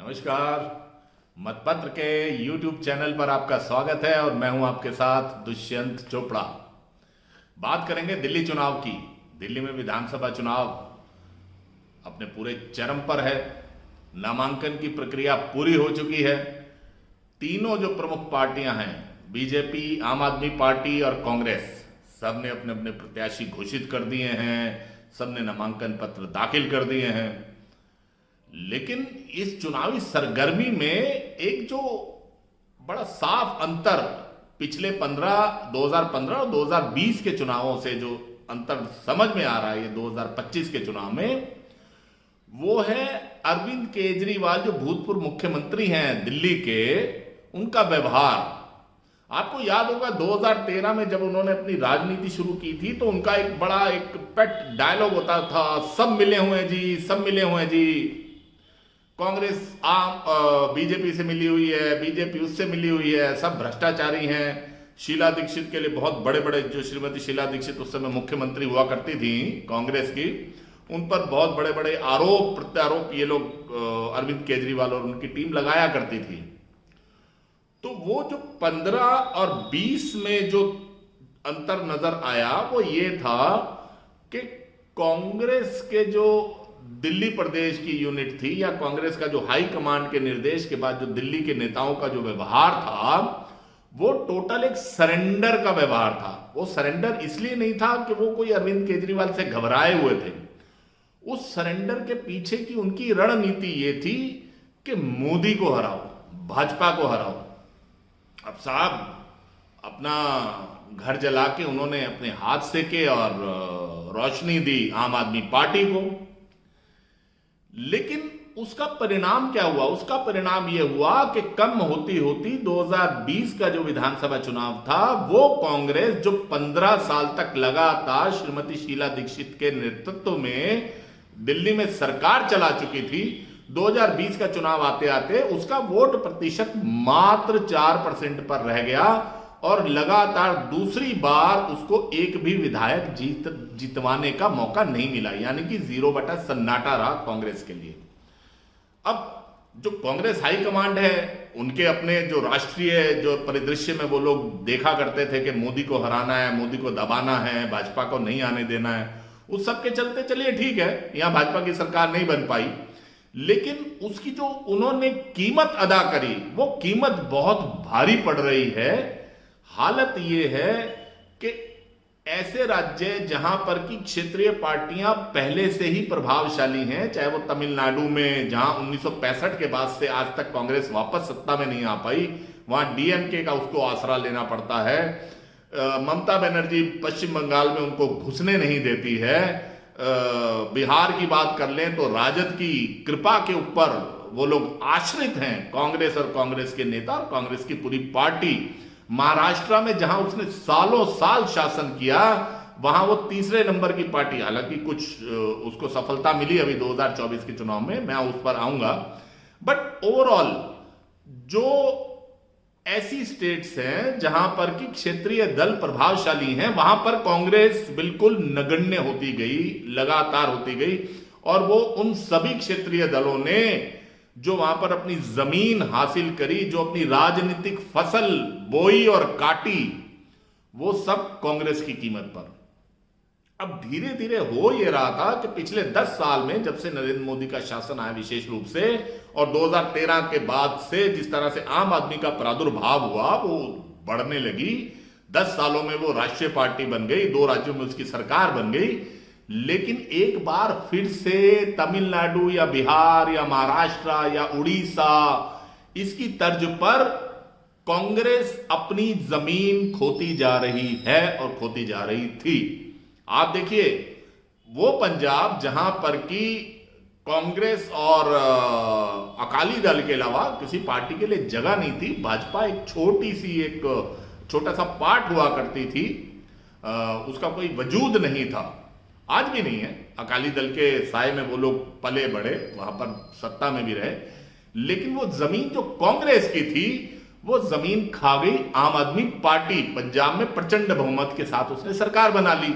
नमस्कार। मतपत्र के YouTube चैनल पर आपका स्वागत है और मैं हूं आपके साथ दुष्यंत चोपड़ा। बात करेंगे दिल्ली चुनाव की। दिल्ली में विधानसभा चुनाव अपने पूरे चरम पर है। नामांकन की प्रक्रिया पूरी हो चुकी है। तीनों जो प्रमुख पार्टियां हैं, बीजेपी, आम आदमी पार्टी और कांग्रेस, सब ने अपने अपने प्रत्याशी घोषित कर दिए हैं। सब ने नामांकन पत्र दाखिल कर दिए हैं। लेकिन इस चुनावी सरगर्मी में एक जो बड़ा साफ अंतर पिछले 2015 और 2020 के चुनावों से जो अंतर समझ में आ रहा है ये 2025 के चुनाव में, वो है अरविंद केजरीवाल जो भूतपूर्व मुख्यमंत्री हैं दिल्ली के, उनका व्यवहार। आपको याद होगा 2013 में जब उन्होंने अपनी राजनीति शुरू की थी तो उनका एक बड़ा एक पेट डायलॉग होता था, सब मिले हुए हैं जी, सब मिले हुए हैं जी। कांग्रेस बीजेपी से मिली हुई है, बीजेपी उससे मिली हुई है, सब भ्रष्टाचारी हैं। शीला दीक्षित के लिए बहुत बड़े बड़े, जो श्रीमती शीला दीक्षित उस समय मुख्यमंत्री हुआ करती थी कांग्रेस की, उन पर बहुत बड़े बड़े आरोप प्रत्यारोप ये लोग अरविंद केजरीवाल और उनकी टीम लगाया करती थी। तो वो जो 15 और 20 में जो अंतर नजर आया वो ये था कि कांग्रेस के जो दिल्ली प्रदेश की यूनिट थी या कांग्रेस का जो हाई कमांड के निर्देश के बाद जो दिल्ली के नेताओं का जो व्यवहार था वो टोटल एक सरेंडर का व्यवहार था। वो सरेंडर इसलिए नहीं था कि वो कोई अरविंद केजरीवाल से घबराए हुए थे। उस सरेंडर के पीछे की उनकी रणनीति ये थी कि मोदी को हराओ, भाजपा को हराओ। अब साहब अपना घर जला के उन्होंने अपने हाथ सेके और रोशनी दी आम आदमी पार्टी को। लेकिन उसका परिणाम क्या हुआ? उसका परिणाम यह हुआ कि कम होती होती 2020 का जो विधानसभा चुनाव था वो कांग्रेस जो 15 साल तक लगातार श्रीमती शीला दीक्षित के नेतृत्व में दिल्ली में सरकार चला चुकी थी, 2020 का चुनाव आते आते उसका वोट प्रतिशत मात्र 4% पर रह गया और लगातार दूसरी बार उसको एक भी विधायक जितवाने का मौका नहीं मिला, यानी कि 0 बटा सन्नाटा रहा कांग्रेस के लिए। अब जो कांग्रेस हाई कमांड है उनके अपने जो राष्ट्रीय जो परिदृश्य में वो लोग देखा करते थे कि मोदी को हराना है, मोदी को दबाना है, भाजपा को नहीं आने देना है, उस सब के चलते चलिए ठीक है, यहां भाजपा की सरकार नहीं बन पाई। लेकिन उसकी जो उन्होंने कीमत अदा करी वो कीमत बहुत भारी पड़ रही है। हालत ये है कि ऐसे राज्य जहां पर की क्षेत्रीय पार्टियां पहले से ही प्रभावशाली हैं, चाहे वो तमिलनाडु में जहां 1965 के बाद से आज तक कांग्रेस वापस सत्ता में नहीं आ पाई, वहां डीएमके का उसको आसरा लेना पड़ता है। ममता बनर्जी पश्चिम बंगाल में उनको घुसने नहीं देती है। बिहार की बात कर लें तो राजद की कृपा के ऊपर वो लोग आश्रित हैं, कांग्रेस और कांग्रेस के नेता और कांग्रेस की पूरी पार्टी। महाराष्ट्र में जहां उसने सालों साल शासन किया वहां वो तीसरे नंबर की पार्टी, हालांकि कुछ उसको सफलता मिली अभी 2024 के चुनाव में, मैं उस पर आऊंगा। बट ओवरऑल जो ऐसी स्टेट्स हैं जहां पर कि क्षेत्रीय दल प्रभावशाली हैं वहां पर कांग्रेस बिल्कुल नगण्य होती गई, लगातार होती गई। और वो उन सभी क्षेत्रीय दलों ने जो वहां पर अपनी जमीन हासिल करी, जो अपनी राजनीतिक फसल बोई और काटी, वो सब कांग्रेस की कीमत पर। अब धीरे धीरे हो ये रहा था कि पिछले 10 साल में जब से नरेंद्र मोदी का शासन आया विशेष रूप से, और 2013 के बाद से जिस तरह से आम आदमी का प्रादुर्भाव हुआ वो बढ़ने लगी। 10 सालों में वो राष्ट्रीय पार्टी बन गई, 2 राज्यों में उसकी सरकार बन गई। लेकिन एक बार फिर से तमिलनाडु या बिहार या महाराष्ट्र या उड़ीसा इसकी तर्ज पर कांग्रेस अपनी जमीन खोती जा रही है और खोती जा रही थी। आप देखिए वो पंजाब जहां पर कि कांग्रेस और अकाली दल के अलावा किसी पार्टी के लिए जगह नहीं थी, भाजपा एक छोटा सा पार्ट हुआ करती थी, उसका कोई वजूद नहीं था, आज भी नहीं है। अकाली दल के साए में वो लोग पले बढ़े, वहां पर सत्ता में भी रहे, लेकिन वो जमीन जो कांग्रेस की थी वो जमीन खा गई आम आदमी पार्टी। पंजाब में प्रचंड बहुमत के साथ उसने सरकार बना ली।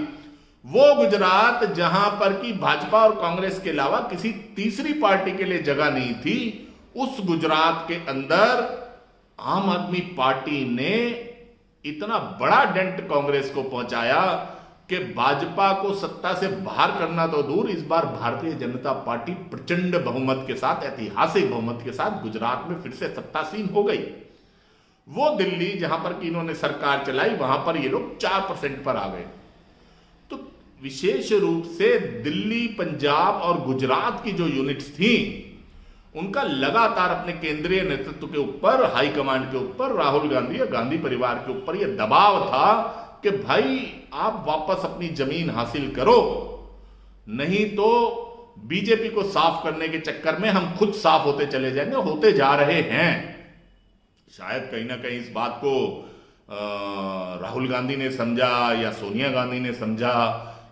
वो गुजरात जहां पर कि भाजपा और कांग्रेस के अलावा किसी तीसरी पार्टी के लिए जगह नहीं थी, उस गुजरात के अंदर आम आदमी पार्टी ने इतना बड़ा डेंट कांग्रेस को पहुंचाया कि भाजपा को सत्ता से बाहर करना तो दूर, इस बार भारतीय जनता पार्टी प्रचंड बहुमत के साथ, ऐतिहासिक बहुमत के साथ गुजरात में फिर से सत्तासीन हो गई। वो दिल्ली जहां पर कि इन्होंने सरकार चलाई, वहां पर ये लोग 4% पर आ गए। तो विशेष रूप से दिल्ली, पंजाब और गुजरात की जो यूनिट्स थी, उनका लगातार अपने केंद्रीय नेतृत्व के ऊपर, हाईकमांड के ऊपर, राहुल गांधी या गांधी परिवार के ऊपर यह दबाव था कि भाई आप वापस अपनी जमीन हासिल करो, नहीं तो बीजेपी को साफ करने के चक्कर में हम खुद साफ होते चले जाएंगे, होते जा रहे हैं। शायद कहीं ना कहीं इस बात को राहुल गांधी ने समझा या सोनिया गांधी ने समझा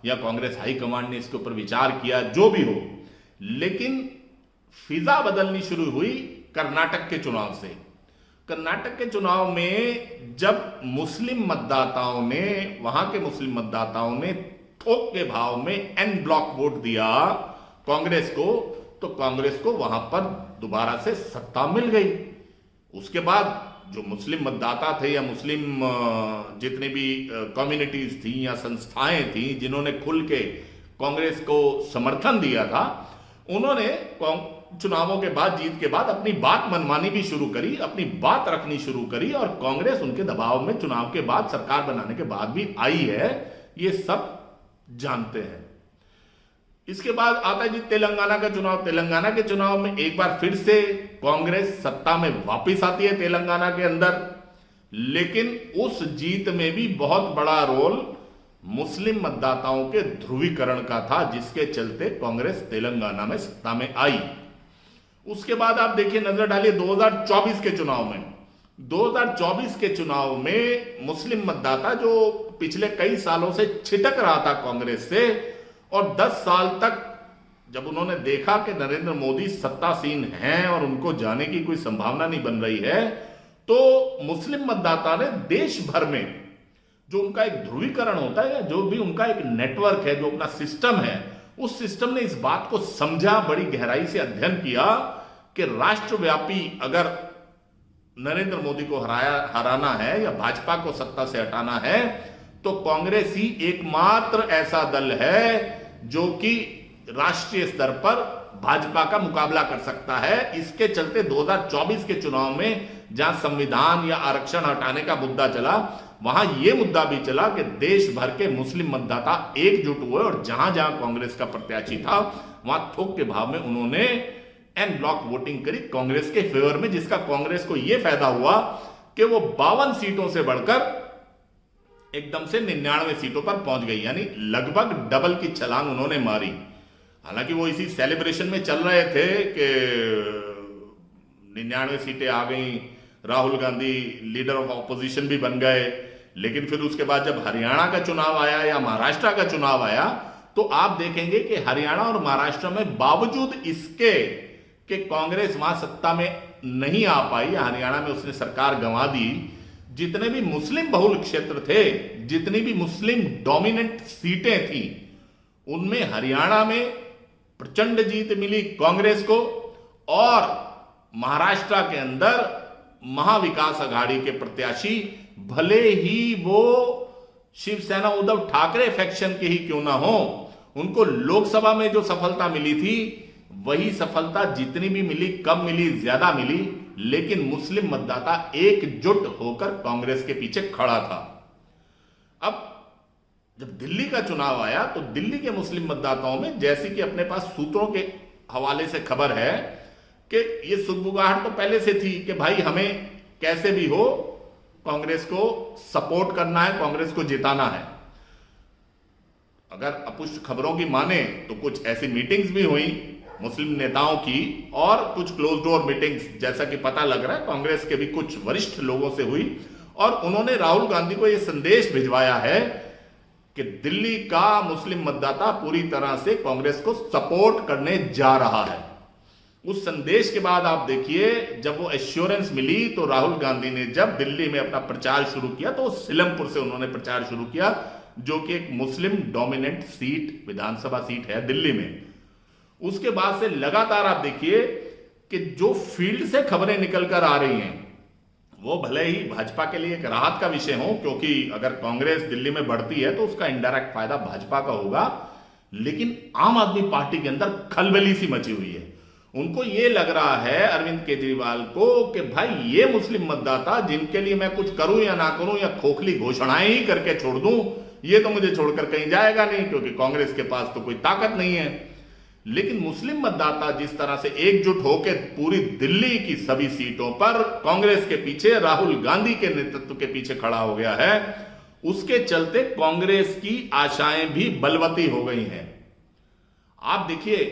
या कांग्रेस हाईकमांड ने इसके ऊपर विचार किया, जो भी हो, लेकिन फिजा बदलनी शुरू हुई कर्नाटक के चुनाव से। कर्नाटक के चुनाव में जब मुस्लिम मतदाताओं ने, वहां के मुस्लिम मतदाताओं ने थोक के भाव में एन ब्लॉक वोट दिया कांग्रेस को, तो कांग्रेस को वहां पर दोबारा से सत्ता मिल गई। उसके बाद जो मुस्लिम मतदाता थे या मुस्लिम जितनी भी कम्युनिटीज थी या संस्थाएं थी जिन्होंने खुल के कांग्रेस को समर्थन दिया था, उन्होंने चुनावों के बाद, जीत के बाद अपनी बात मनमानी भी शुरू करी, अपनी बात रखनी शुरू करी, और कांग्रेस उनके दबाव में चुनाव के बाद, सरकार बनाने के बाद भी आई है, ये सब जानते हैं। इसके बाद आता है जी तेलंगाना का चुनाव। तेलंगाना के चुनाव में एक बार फिर से कांग्रेस सत्ता में वापस आती है तेलंगाना के अंदर, लेकिन उस जीत में भी बहुत बड़ा रोल मुस्लिम मतदाताओं के ध्रुवीकरण का था, जिसके चलते कांग्रेस तेलंगाना में सत्ता में आई। उसके बाद आप देखिए, नजर डालिए 2024 के चुनाव में। 2024 के चुनाव में मुस्लिम मतदाता जो पिछले कई सालों से छिटक रहा था कांग्रेस से, और 10 साल तक जब उन्होंने देखा कि नरेंद्र मोदी सत्तासीन हैं और उनको जाने की कोई संभावना नहीं बन रही है, तो मुस्लिम मतदाता ने देश भर में जो उनका एक ध्रुवीकरण होता है, या जो भी उनका एक नेटवर्क है, जो अपना सिस्टम है, उस सिस्टम ने इस बात को समझा, बड़ी गहराई से अध्ययन किया कि राष्ट्रव्यापी अगर नरेंद्र मोदी को हराना है या भाजपा को सत्ता से हटाना है, तो कांग्रेस ही एकमात्र ऐसा दल है जो कि राष्ट्रीय स्तर पर भाजपा का मुकाबला कर सकता है। इसके चलते 2024 के चुनाव में जहां संविधान या आरक्षण हटाने का मुद्दा चला, वहां यह मुद्दा भी चला कि देश भर के मुस्लिम मतदाता एकजुट हुए, और जहां जहां कांग्रेस का प्रत्याशी था वहां थोक के भाव में उन्होंने एन ब्लॉक वोटिंग करी कांग्रेस के फेवर में, जिसका कांग्रेस को यह फायदा हुआ कि वो 52 सीटों से बढ़कर एकदम से 99 सीटों पर पहुंच गई, यानी लगभग डबल की छलांग उन्होंने मारी। हालांकि वो इसी सेलिब्रेशन में चल रहे थे कि 99 सीटें आ गई, Rahul Gandhi leader of opposition भी बन गए, लेकिन फिर उसके बाद जब हरियाणा का चुनाव आया या महाराष्ट्र का चुनाव आया, तो आप देखेंगे कि हरियाणा और महाराष्ट्र में बावजूद इसके कि कांग्रेस वहां सत्ता में नहीं आ पाई, हरियाणा में उसने सरकार गंवा दी, जितने भी मुस्लिम बहुल क्षेत्र थे, जितनी भी मुस्लिम डोमिनेंट सीटें थी, उनमें हरियाणा में प्रचंड जीत मिली कांग्रेस को, और महाराष्ट्र के अंदर महाविकास अघाड़ी के प्रत्याशी, भले ही वो शिवसेना उद्धव ठाकरे फैक्शन के ही क्यों ना हो, उनको लोकसभा में जो सफलता मिली थी, वही सफलता जितनी भी मिली, कम मिली, ज्यादा मिली, लेकिन मुस्लिम मतदाता एकजुट होकर कांग्रेस के पीछे खड़ा था। अब जब दिल्ली का चुनाव आया, तो दिल्ली के मुस्लिम मतदाताओं में, जैसे कि अपने पास सूत्रों के हवाले से खबर है कि ये सुगबुगाहट तो पहले से थी कि भाई हमें कैसे भी हो कांग्रेस को सपोर्ट करना है, कांग्रेस को जिताना है। अगर अपुष्ट खबरों की माने तो कुछ ऐसी मीटिंग्स भी हुई मुस्लिम नेताओं की, और कुछ क्लोज डोर मीटिंग्स, जैसा कि पता लग रहा है कांग्रेस के भी कुछ वरिष्ठ लोगों से हुई, और उन्होंने राहुल गांधी को यह संदेश भिजवाया है कि दिल्ली का मुस्लिम मतदाता पूरी तरह से कांग्रेस को सपोर्ट करने जा रहा है। उस संदेश के बाद आप देखिए, जब वो एश्योरेंस मिली, तो राहुल गांधी ने जब दिल्ली में अपना प्रचार शुरू किया, तो सिलमपुर से उन्होंने प्रचार शुरू किया, जो कि एक मुस्लिम डोमिनेंट सीट, विधानसभा सीट है दिल्ली में। उसके बाद से लगातार आप देखिए कि जो फील्ड से खबरें निकल कर आ रही हैं वो भले ही भाजपा के लिए एक राहत का विषय हो, क्योंकि अगर कांग्रेस दिल्ली में बढ़ती है तो उसका इनडायरेक्ट फायदा भाजपा का होगा, लेकिन आम आदमी पार्टी के अंदर खलबली सी मची हुई है। उनको ये लग रहा है अरविंद केजरीवाल को कि भाई ये मुस्लिम मतदाता जिनके लिए मैं कुछ करूं या ना करूं या खोखली घोषणाएं ही करके छोड़ दूं, ये तो मुझे छोड़कर कहीं जाएगा नहीं, क्योंकि कांग्रेस के पास तो कोई ताकत नहीं है। लेकिन मुस्लिम मतदाता जिस तरह से एकजुट होकर पूरी दिल्ली की सभी सीटों पर कांग्रेस के पीछे, राहुल गांधी के नेतृत्व के पीछे खड़ा हो गया है, उसके चलते कांग्रेस की आशाएं भी बलवती हो गई हैं। आप देखिए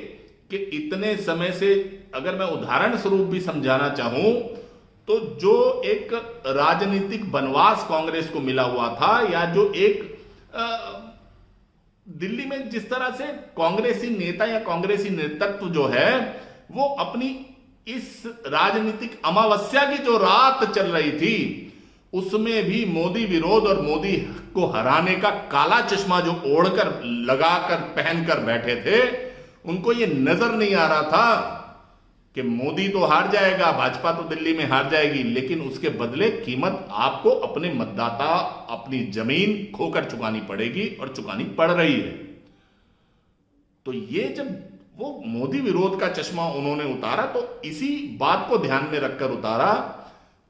कि इतने समय से अगर मैं उदाहरण स्वरूप भी समझाना चाहूं तो जो एक राजनीतिक वनवास कांग्रेस को मिला हुआ था, या जो एक दिल्ली में जिस तरह से कांग्रेसी नेता या कांग्रेसी नेतृत्व जो है वो अपनी इस राजनीतिक अमावस्या की जो रात चल रही थी उसमें भी मोदी विरोध और मोदी को हराने का काला चश्मा जो ओढ़कर, लगाकर, पहनकर बैठे थे, उनको ये नजर नहीं आ रहा था कि मोदी तो हार जाएगा, भाजपा तो दिल्ली में हार जाएगी, लेकिन उसके बदले कीमत आपको अपने मतदाता, अपनी जमीन खोकर चुकानी पड़ेगी और चुकानी पड़ रही है। तो ये जब वो मोदी विरोध का चश्मा उन्होंने उतारा तो इसी बात को ध्यान में रखकर उतारा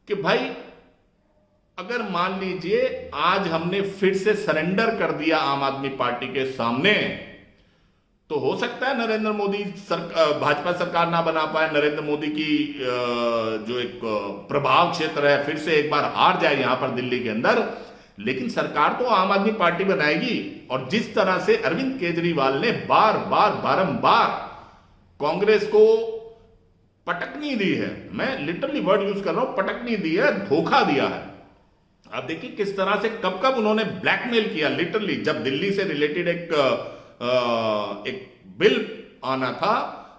कि भाई अगर मान लीजिए आज हमने फिर से सरेंडर कर दिया आम आदमी पार्टी के सामने, तो हो सकता है नरेंद्र मोदी भाजपा सरकार ना बना पाए, नरेंद्र मोदी की जो एक प्रभाव क्षेत्र है फिर से एक बार हार जाए यहां पर दिल्ली के अंदर, लेकिन सरकार तो आम आदमी पार्टी बनाएगी। और जिस तरह से अरविंद केजरीवाल ने बार बार बारंबार कांग्रेस को पटकनी दी है, मैं लिटरली वर्ड यूज कर रहा हूं, पटकनी दी है, धोखा दिया है। आप देखिए किस तरह से कब कब उन्होंने ब्लैकमेल किया, लिटरली जब दिल्ली से रिलेटेड एक बिल आना था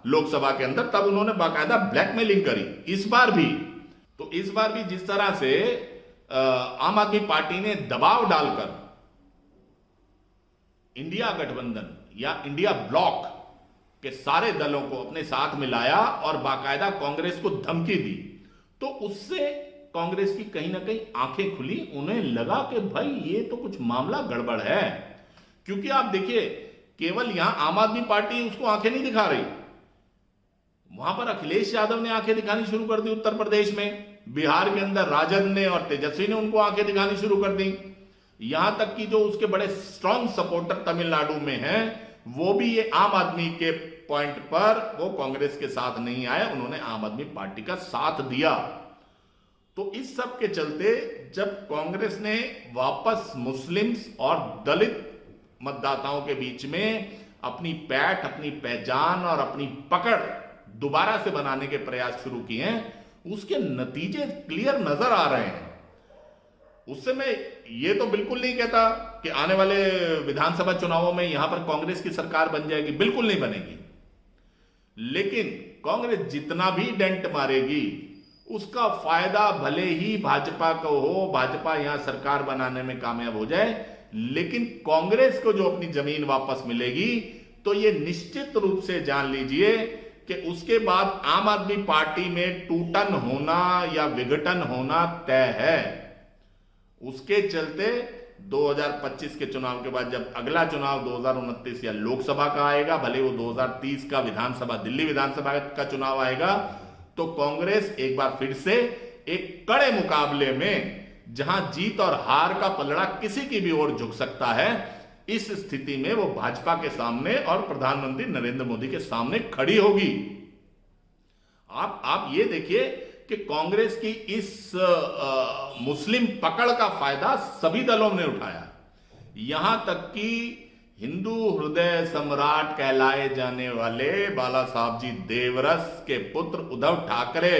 लोकसभा के अंदर, तब उन्होंने बाकायदा ब्लैकमेलिंग करी। इस बार भी जिस तरह से आम आदमी पार्टी ने दबाव डालकर इंडिया गठबंधन या इंडिया ब्लॉक के सारे दलों को अपने साथ मिलाया और बाकायदा कांग्रेस को धमकी दी, तो उससे कांग्रेस की कहीं ना कहीं आंखें खुली। उन्हें लगा कि भाई ये तो कुछ मामला गड़बड़ है, क्योंकि आप देखिए केवल यहां आम आदमी पार्टी उसको आंखें नहीं दिखा रही, वहां पर अखिलेश यादव ने आंखें दिखानी शुरू कर दी उत्तर प्रदेश में, बिहार के अंदर राजद ने और तेजस्वी ने उनको आंखें दिखानी शुरू कर दी, यहां तक कि जो उसके बड़े स्ट्रांग सपोर्टर तमिलनाडु में हैं वो भी ये आम आदमी के पॉइंट पर वो कांग्रेस के साथ नहीं आए, उन्होंने आम आदमी पार्टी का साथ दिया। तो इस सब के चलते जब कांग्रेस ने वापस मुस्लिम्स और दलित मतदाताओं के बीच में अपनी पैठ, अपनी पहचान और अपनी पकड़ दोबारा से बनाने के प्रयास शुरू किए हैं, उसके नतीजे क्लियर नजर आ रहे हैं। उससे मैं ये तो बिल्कुल नहीं कहता कि आने वाले विधानसभा चुनावों में यहां पर कांग्रेस की सरकार बन जाएगी, बिल्कुल नहीं बनेगी, लेकिन कांग्रेस जितना भी डेंट मारेगी उसका फायदा भले ही भाजपा को हो, भाजपा यहां सरकार बनाने में कामयाब हो जाए, लेकिन कांग्रेस को जो अपनी जमीन वापस मिलेगी तो ये निश्चित रूप से जान लीजिए कि उसके बाद आम आदमी पार्टी में टूटन होना या विघटन होना तय है। उसके चलते 2025 के चुनाव के बाद जब अगला चुनाव 2029 या लोकसभा का आएगा, भले वो 2030 का विधानसभा, दिल्ली विधानसभा का चुनाव आएगा, तो कांग्रेस एक बार फिर से एक कड़े मुकाबले में जहां जीत और हार का पलड़ा किसी की भी ओर झुक सकता है, इस स्थिति में वो भाजपा के सामने और प्रधानमंत्री नरेंद्र मोदी के सामने खड़ी होगी। आप ये देखिए कि कांग्रेस की इस मुस्लिम पकड़ का फायदा सभी दलों ने उठाया, यहां तक कि हिंदू हृदय सम्राट कहलाए जाने वाले बाला साहब जी देवरस के पुत्र उद्धव ठाकरे,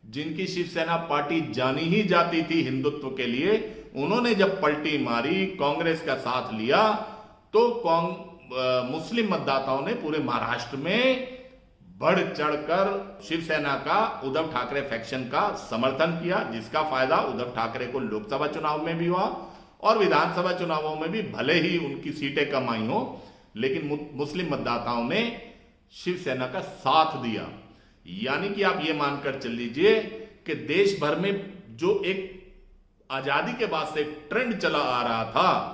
जिनकी शिवसेना पार्टी जानी ही जाती थी हिंदुत्व के लिए, उन्होंने जब पलटी मारी, कांग्रेस का साथ लिया, तो मुस्लिम मतदाताओं ने पूरे महाराष्ट्र में बढ़ चढ़कर शिवसेना का, उद्धव ठाकरे फैक्शन का समर्थन किया, जिसका फायदा उद्धव ठाकरे को लोकसभा चुनाव में भी हुआ और विधानसभा चुनावों में भी भले ही उनकी सीटें कम आई हो, लेकिन मुस्लिम मतदाताओं ने शिवसेना का साथ दिया। यानी कि आप ये मानकर चल लीजिए कि देश भर में जो एक आजादी के बाद से एक ट्रेंड चला आ रहा था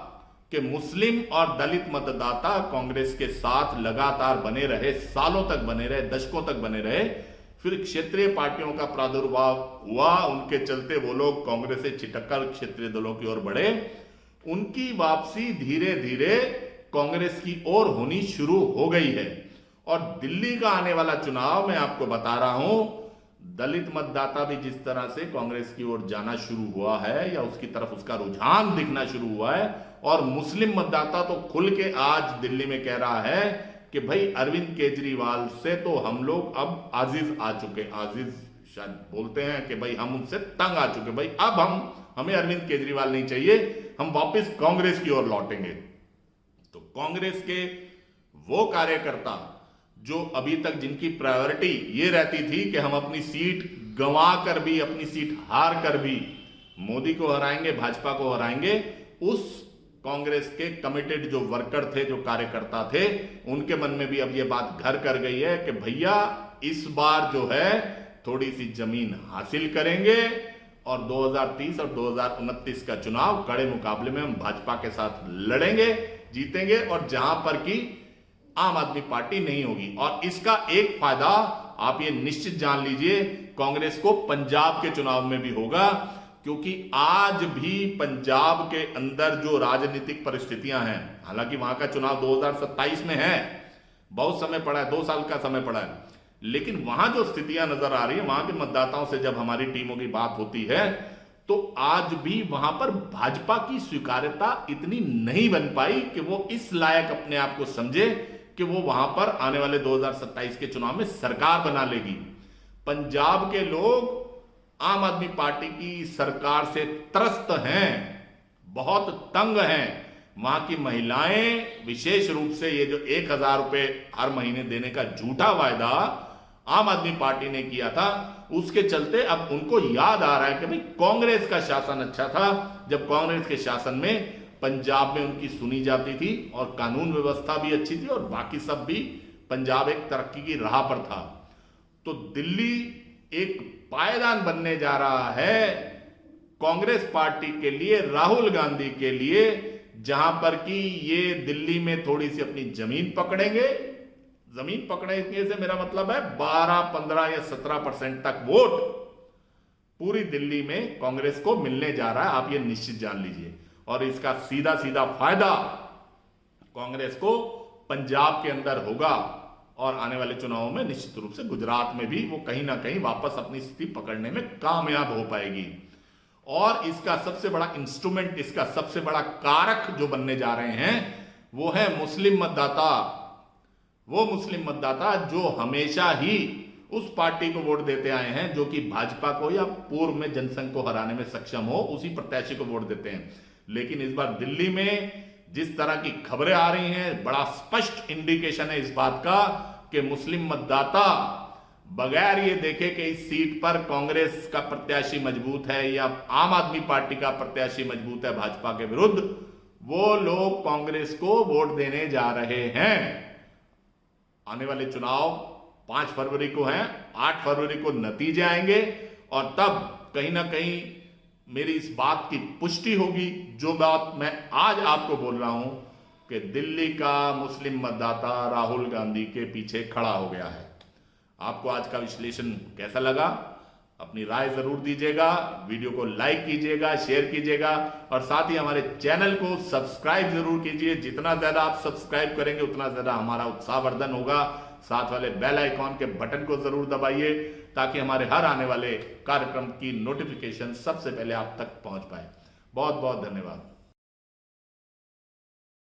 कि मुस्लिम और दलित मतदाता कांग्रेस के साथ लगातार बने रहे, सालों तक बने रहे, दशकों तक बने रहे। फिर क्षेत्रीय पार्टियों का प्रादुर्भाव हुआ, उनके चलते वो लोग कांग्रेस से छिटककर क्षेत्रीय दलों की ओर बढ़े। उनकी वापसी धीरे धीरे कांग्रेस की ओर होनी शुरू हो गई है। और दिल्ली का आने वाला चुनाव मैं आपको बता रहा हूं, दलित मतदाता भी जिस तरह से कांग्रेस की ओर जाना शुरू हुआ है या उसकी तरफ उसका रुझान दिखना शुरू हुआ है, और मुस्लिम मतदाता तो खुल के आज दिल्ली में कह रहा है कि भाई अरविंद केजरीवाल से तो हम लोग अब आजिज आ चुके, आजिज शायद बोलते हैं कि भाई हम उनसे तंग आ चुके, भाई अब हमें अरविंद केजरीवाल नहीं चाहिए, हम वापस कांग्रेस की ओर लौटेंगे। तो कांग्रेस के वो कार्यकर्ता जो अभी तक जिनकी प्रायोरिटी ये रहती थी कि हम अपनी सीट गंवा कर भी, अपनी सीट हार कर भी मोदी को हराएंगे, भाजपा को हराएंगे, उस कांग्रेस के कमिटेड जो वर्कर थे, जो कार्यकर्ता थे, उनके मन में भी अब ये बात घर कर गई है कि भैया इस बार जो है थोड़ी सी जमीन हासिल करेंगे और 2030 और 2029 का चुनाव कड़े मुकाबले में हम भाजपा के साथ लड़ेंगे, जीतेंगे, और जहां पर की आम आदमी पार्टी नहीं होगी। और इसका एक फायदा आप ये निश्चित जान लीजिए कांग्रेस को पंजाब के चुनाव में भी होगा, क्योंकि आज भी पंजाब के अंदर जो राजनीतिक परिस्थितियां हैं, हालांकि वहां का चुनाव 2027 में है, बहुत समय पड़ा है, 2 साल का समय पड़ा है, लेकिन वहां जो स्थितियां नजर आ रही है, वहां के मतदाताओं से जब हमारी टीमों की बात होती है, तो आज भी वहां पर भाजपा की स्वीकार्यता इतनी नहीं बन पाई कि वो इस लायक अपने आप को समझे कि वो वहां पर आने वाले 2027 के चुनाव में सरकार बना लेगी। पंजाब के लोग आम आदमी पार्टी की सरकार से त्रस्त हैं, बहुत तंग हैं। वहां की महिलाएं विशेष रूप से ये जो 1000 रुपए हर महीने देने का झूठा वायदा आम आदमी पार्टी ने किया था, उसके चलते अब उनको याद आ रहा है कि भाई कांग्रेस का शासन अच्छा था, जब कांग्रेस के शासन में पंजाब में उनकी सुनी जाती थी और कानून व्यवस्था भी अच्छी थी और बाकी सब भी, पंजाब एक तरक्की की राह पर था। तो दिल्ली एक पायदान बनने जा रहा है कांग्रेस पार्टी के लिए, राहुल गांधी के लिए, जहां पर कि ये दिल्ली में थोड़ी सी अपनी जमीन पकड़ेंगे। जमीन पकड़ने से मेरा मतलब है 12, 15 या 17% तक वोट पूरी दिल्ली में कांग्रेस को मिलने जा रहा है, आप ये निश्चित जान लीजिए। और इसका सीधा सीधा फायदा कांग्रेस को पंजाब के अंदर होगा और आने वाले चुनावों में निश्चित रूप से गुजरात में भी वो कहीं ना कहीं वापस अपनी स्थिति पकड़ने में कामयाब हो पाएगी। और इसका सबसे बड़ा इंस्ट्रूमेंट, इसका सबसे बड़ा कारक जो बनने जा रहे हैं वो है मुस्लिम मतदाता। वो मुस्लिम मतदाता जो हमेशा ही उस पार्टी को वोट देते आए हैं जो कि भाजपा को या पूर्व में जनसंघ को हराने में सक्षम हो, उसी प्रत्याशी को वोट देते हैं। लेकिन इस बार दिल्ली में जिस तरह की खबरें आ रही हैं, बड़ा स्पष्ट इंडिकेशन है इस बात का कि मुस्लिम मतदाता बगैर ये देखे कि इस सीट पर कांग्रेस का प्रत्याशी मजबूत है या आम आदमी पार्टी का प्रत्याशी मजबूत है भाजपा के विरुद्ध, वो लोग कांग्रेस को वोट देने जा रहे हैं। आने वाले चुनाव 5 फरवरी को हैं, 8 फरवरी को नतीजे आएंगे और तब कहीं ना कहीं मेरी इस बात की पुष्टि होगी, जो बात मैं आज आपको बोल रहा हूं कि दिल्ली का मुस्लिम मतदाता राहुल गांधी के पीछे खड़ा हो गया है। आपको आज का विश्लेषण कैसा लगा? अपनी राय जरूर दीजिएगा, वीडियो को लाइक कीजिएगा, शेयर कीजिएगा और साथ ही हमारे चैनल को सब्सक्राइब जरूर कीजिए। जितना ज्यादा आप सब्सक्राइब करेंगे उतना ज्यादा हमारा उत्साहवर्धन होगा। साथ वाले बेल आइकॉन के बटन को जरूर दबाइए ताकि हमारे हर आने वाले कार्यक्रम की नोटिफिकेशन सबसे पहले आप तक पहुंच पाए। बहुत बहुत धन्यवाद।